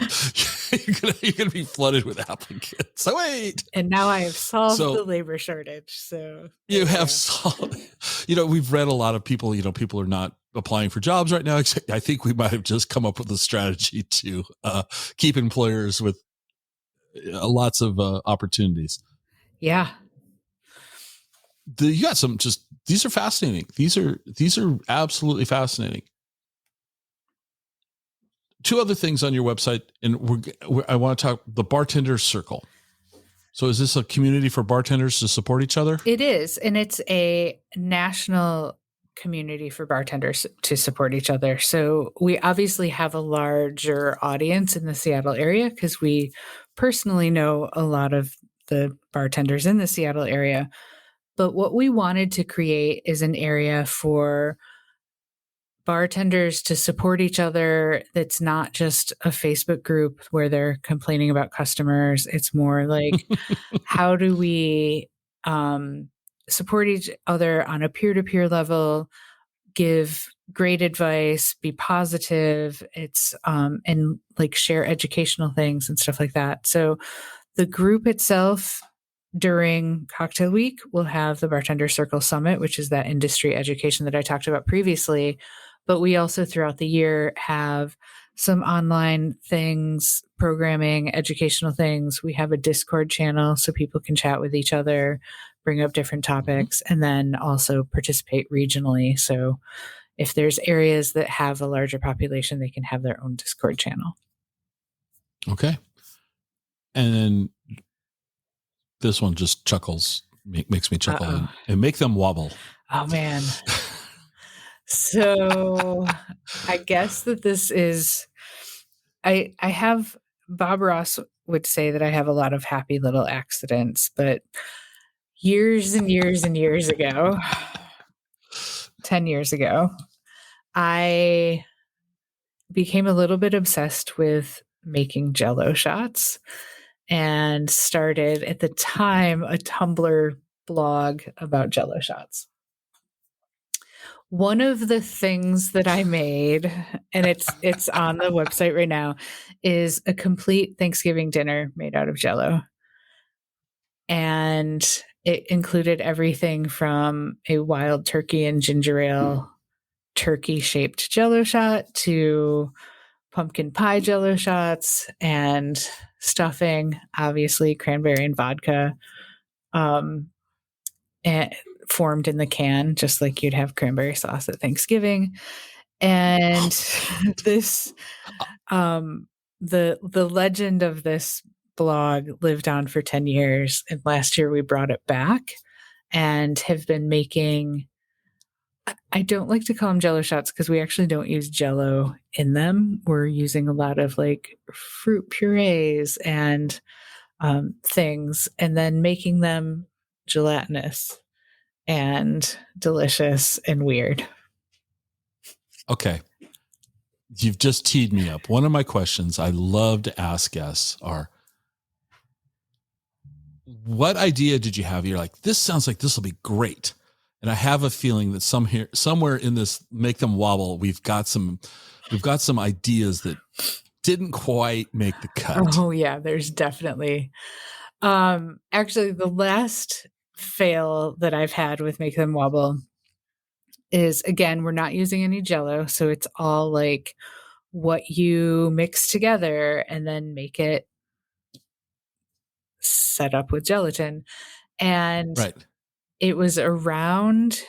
you're gonna be flooded with applicants. So wait. And now I have solved the labor shortage. So you have solved. We've read a lot of people. People are not applying for jobs right now. I think we might have just come up with a strategy to keep employers with lots of opportunities. Yeah. You got some. These are fascinating. These are absolutely fascinating. 2 other things on your website, and I want to talk the Bartender Circle. So is this a community for bartenders to support each other? It is. And it's a national community for bartenders to support each other. So we obviously have a larger audience in the Seattle area because we personally know a lot of the bartenders in the Seattle area. But what we wanted to create is an area for bartenders to support each other. That's not just a Facebook group where they're complaining about customers. It's more like, how do we support each other on a peer-to-peer level, give great advice, be positive. It's and like share educational things and stuff like that. So the group itself during Cocktail Week will have the Bartender Circle Summit, which is that industry education that I talked about previously. But we also throughout the year have some online things, programming, educational things. We have a Discord channel so people can chat with each other, bring up different topics, and then also participate regionally. So if there's areas that have a larger population, they can have their own Discord channel. Okay. And then this one just chuckles, makes me chuckle and make them wobble. Oh, man. So I guess that this is, I have, Bob Ross would say that I have a lot of happy little accidents, but years and years and years ago, 10 years ago, I became a little bit obsessed with making Jell-O shots and started at the time a Tumblr blog about Jell-O shots. One of the things that I made, and it's on the website right now, is a complete Thanksgiving dinner made out of Jell-O. And it included everything from a wild turkey and ginger ale turkey-shaped Jell-O shot to pumpkin pie Jell-O shots and stuffing, obviously cranberry and vodka. And formed in the can, just like you'd have cranberry sauce at Thanksgiving. And this, the legend of this blog lived on for 10 years. And last year we brought it back and have been making, I don't like to call them Jello shots because we actually don't use Jello in them. We're using a lot of like fruit purees and things, and then making them gelatinous and delicious and weird. Okay. You've just teed me up. One of my questions I love to ask guests are, what idea did you have? You're like, this sounds like this will be great. And I have a feeling that somewhere in this Make Them Wobble, we've got some ideas that didn't quite make the cut. Oh yeah, there's definitely. Actually, the last fail that I've had with Make Them Wobble is, again, we're not using any Jello, so it's all like what you mix together and then make it set up with gelatin. And Right. it was around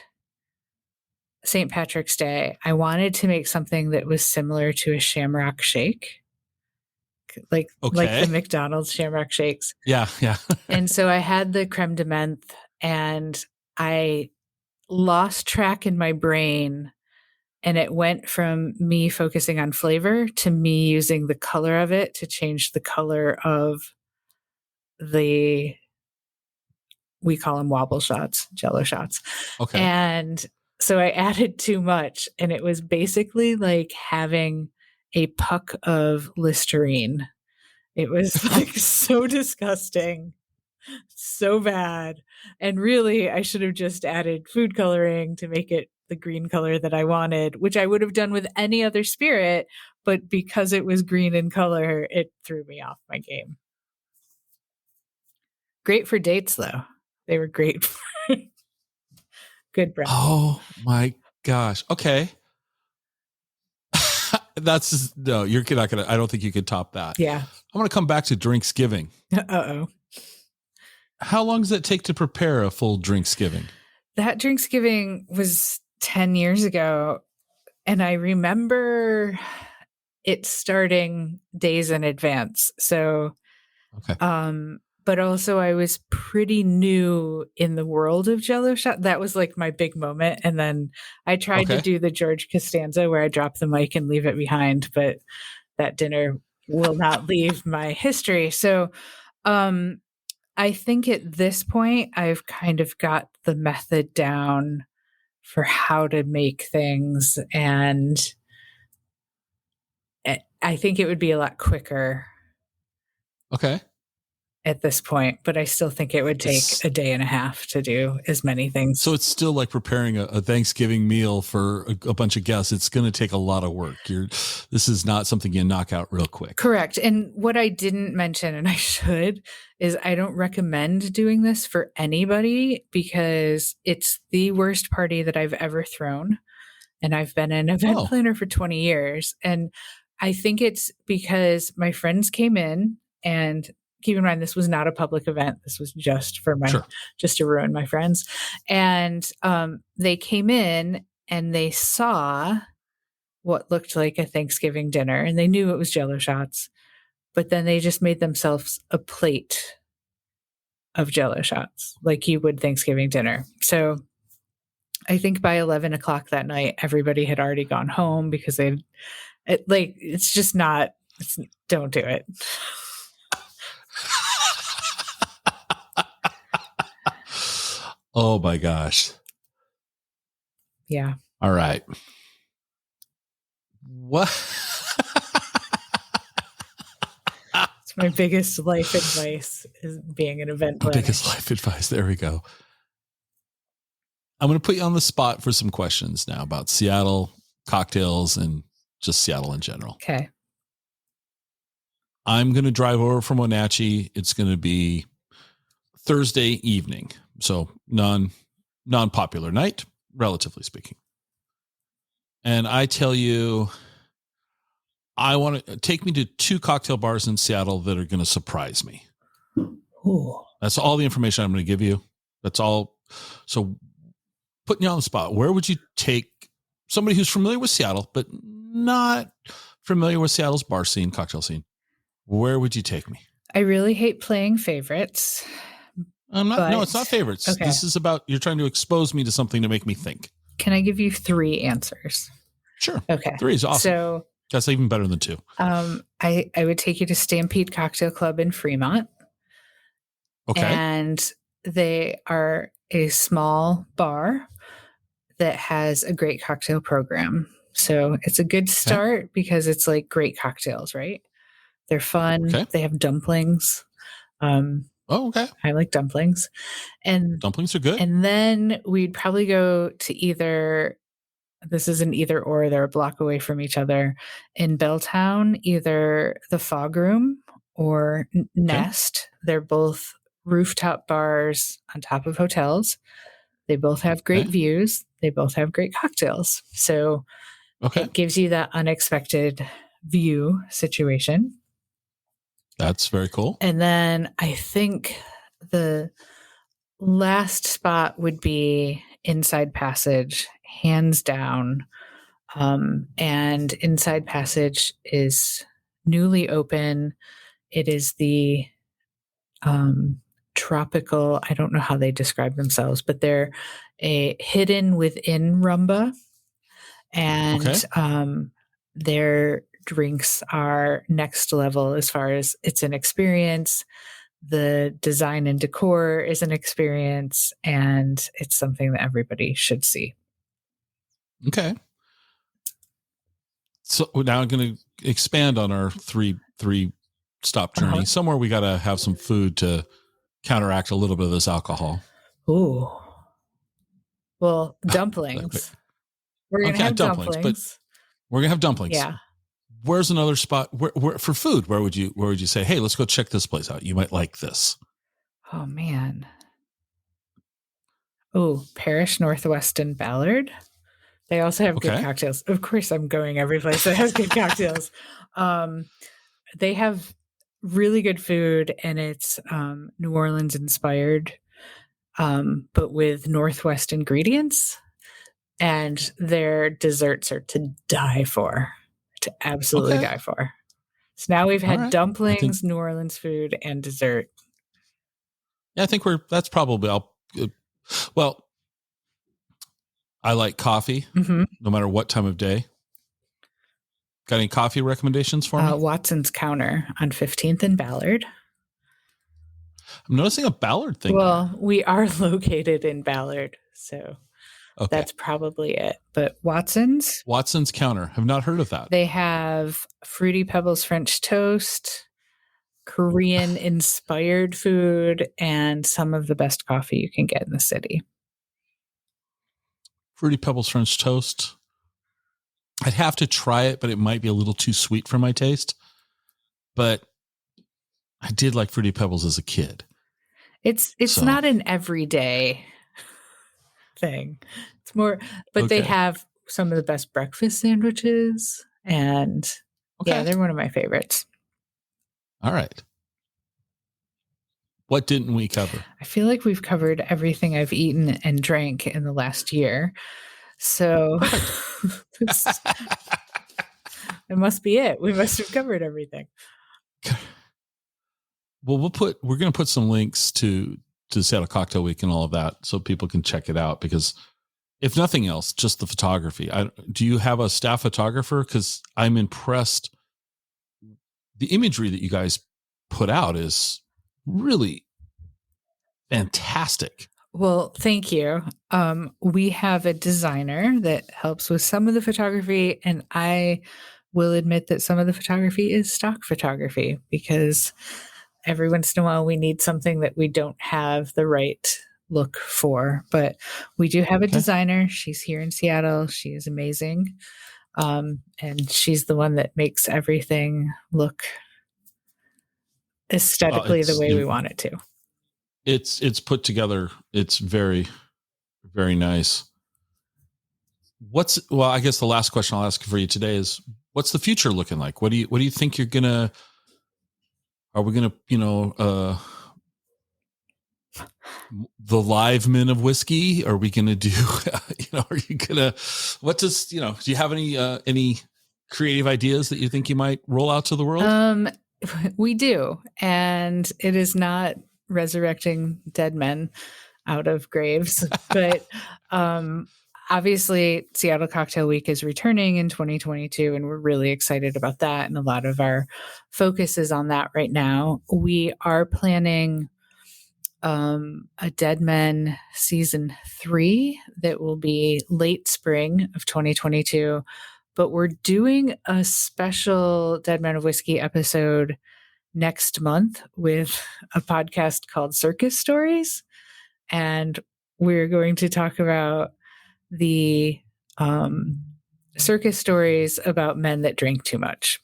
St. Patrick's Day. I wanted to make something that was similar to a shamrock shake, like the McDonald's shamrock shakes. Yeah. And so I had the creme de menthe, and I lost track in my brain, and it went from me focusing on flavor to me using the color of it to change the color of we call them wobble shots, Jello shots. Okay. And so I added too much, and it was basically like having a puck of Listerine. It was like so disgusting, so bad. And really, I should have just added food coloring to make it the green color that I wanted, which I would have done with any other spirit. But because it was green in color, it threw me off my game. Great for dates, though. They were great for good breath. Oh my gosh. Okay. You're not gonna. I don't think you could top that. Yeah. I'm gonna come back to Drinksgiving. Uh-oh. How long does it take to prepare a full Drinksgiving? That Drinksgiving was 10 years ago, and I remember it starting days in advance. So, okay. But also I was pretty new in the world of Jello shot. That was like my big moment. And then I tried to do the George Costanza where I drop the mic and leave it behind, but that dinner will not leave my history. So, I think at this point I've kind of got the method down for how to make things, and I think it would be a lot quicker. Okay. At this point, but I still think it would take a day and a half to do as many things. So it's still like preparing a Thanksgiving meal for a bunch of guests. It's going to take a lot of work. This is not something you knock out real quick. Correct. And what I didn't mention, and I should, is I don't recommend doing this for anybody because it's the worst party that I've ever thrown. And I've been an event planner for 20 years. And I think it's because my friends came in, and keep in mind, this was not a public event. This was just for just to ruin my friends. And they came in and they saw what looked like a Thanksgiving dinner, and they knew it was Jello shots, but then they just made themselves a plate of Jello shots like you would Thanksgiving dinner. So I think by 11 o'clock that night, everybody had already gone home because don't do it. Oh my gosh. Yeah. All right. What? It's my biggest life advice is being an event planner. Biggest life advice. There we go. I'm going to put you on the spot for some questions now about Seattle cocktails and just Seattle in general. Okay. I'm going to drive over from Wenatchee. It's going to be Thursday evening. So non-popular night, relatively speaking. And I tell you, I want to take me to 2 cocktail bars in Seattle that are going to surprise me. Ooh. That's all the information I'm going to give you. That's all. So putting you on the spot, where would you take somebody who's familiar with Seattle, but not familiar with Seattle's bar scene, cocktail scene? Where would you take me? I really hate playing favorites. No, it's not favorites. Okay. This is about, you're trying to expose me to something to make me think. Can I give you 3 answers? Sure. Okay. 3 is awesome. So that's even better than 2. I would take you to Stampede Cocktail Club in Fremont. Okay. And they are a small bar that has a great cocktail program. So it's a good start because it's like great cocktails, right? They're fun. Okay. They have dumplings. Okay. I like dumplings. And dumplings are good. And then we'd probably go to either, this is an either or, they're a block away from each other, in Belltown, either the Fog Room or Nest. They're both rooftop bars on top of hotels. They both have great views. They both have great cocktails. So it gives you that unexpected view situation. That's very cool. And then I think the last spot would be Inside Passage, hands down. And Inside Passage is newly open. It is the tropical, I don't know how they describe themselves, but they're a hidden within Rumba. And their drinks are next level as far as it's an experience. The design and decor is an experience, and it's something that everybody should see. Okay. So now I'm going to expand on our three stop journey. Somewhere we got to have some food to counteract a little bit of this alcohol. Ooh. Well, dumplings. We're going to have dumplings. But we're going to have dumplings. Yeah. Where's another spot where for food? Where would you say, hey, let's go check this place out? You might like this. Oh man. Oh, Parish Northwest in Ballard. They also have good cocktails. Of course, I'm going every place that has good cocktails. They have really good food, and it's New Orleans inspired, but with Northwest ingredients. And their desserts are to die for, to absolutely die for. So now we've had dumplings, New Orleans food, and dessert. Yeah, I think that's probably, well, I like coffee, no matter what time of day. Got any coffee recommendations for me? Watson's Counter on 15th and Ballard. I'm noticing a Ballard thing. Well, we are located in Ballard, so that's probably it. But Watson's Counter. Have not heard of that. They have Fruity Pebbles French toast, Korean inspired food, and some of the best coffee you can get in the city. Fruity Pebbles French toast. I'd have to try it, but it might be a little too sweet for my taste. But I did like Fruity Pebbles as a kid. It's not an everyday thing. It's more, but they have some of the best breakfast sandwiches, and they're one of my favorites. All right. What didn't we cover? I feel like we've covered everything I've eaten and drank in the last year. So that must be it. We must have covered everything. Well, we're going to put some links to Seattle Cocktail Week and all of that so people can check it out, because if nothing else, just the photography. Do you have a staff photographer? Because I'm impressed. The imagery that you guys put out is really fantastic. Well, thank you. We have a designer that helps with some of the photography, and I will admit that some of the photography is stock photography, because every once in a while we need something that we don't have the right look for. But we do have a designer. She's here in Seattle. She is amazing. And she's the one that makes everything look aesthetically the way we want it to. It's put together. It's very, very nice. I guess the last question I'll ask for you today is, what's the future looking like? What do you think are we gonna, the live men of whiskey? Are we gonna do, are you gonna, do you have any creative ideas that you think you might roll out to the world? We do. And it is not resurrecting dead men out of graves, but obviously, Seattle Cocktail Week is returning in 2022, and we're really excited about that. And a lot of our focus is on that right now. We are planning a Dead Men season 3 that will be late spring of 2022. But we're doing a special Dead Men of Whiskey episode next month with a podcast called Circus Stories. And we're going to talk about the circus stories about men that drink too much.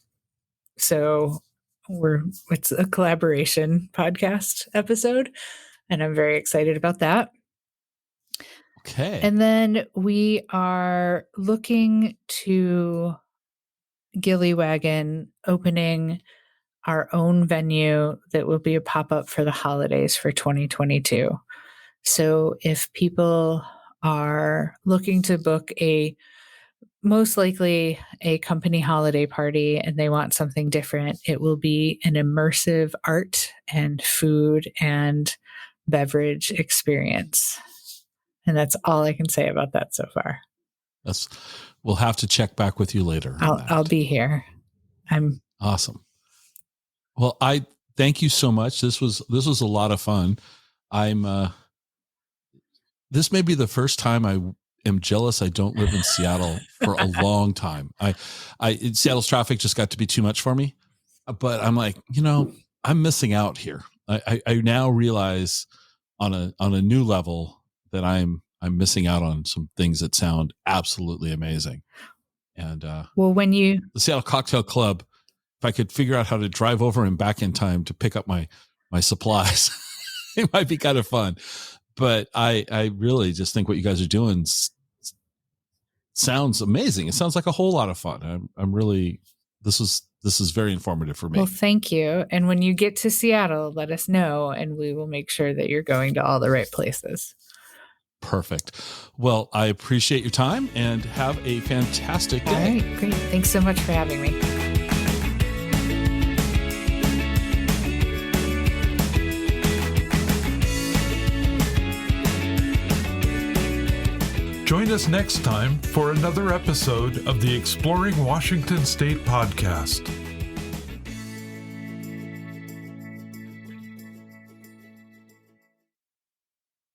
So it's a collaboration podcast episode, and I'm very excited about that. Okay. And then we are looking to Gilly Wagon opening our own venue that will be a pop-up for the holidays for 2022. So if people are looking to book most likely a company holiday party and they want something different, it will be an immersive art and food and beverage experience. And that's all I can say about that so far. We'll have to check back with you later. I'll be here. I'm awesome. Well, I thank you so much. This was a lot of fun. This may be the first time I am jealous I don't live in Seattle for a long time. Seattle's traffic just got to be too much for me, but I'm like, I'm missing out here. I now realize on a new level that I'm missing out on some things that sound absolutely amazing. And the Seattle Cocktail Club, if I could figure out how to drive over and back in time to pick up my supplies, it might be kind of fun. But I really just think what you guys are doing sounds amazing. It sounds like a whole lot of fun. I'm really, this is very informative for me. Well, thank you. And when you get to Seattle, let us know, and we will make sure that you're going to all the right places. Perfect. Well, I appreciate your time and have a fantastic day. All right, great. Thanks so much for having me. Join us next time for another episode of the Exploring Washington State podcast.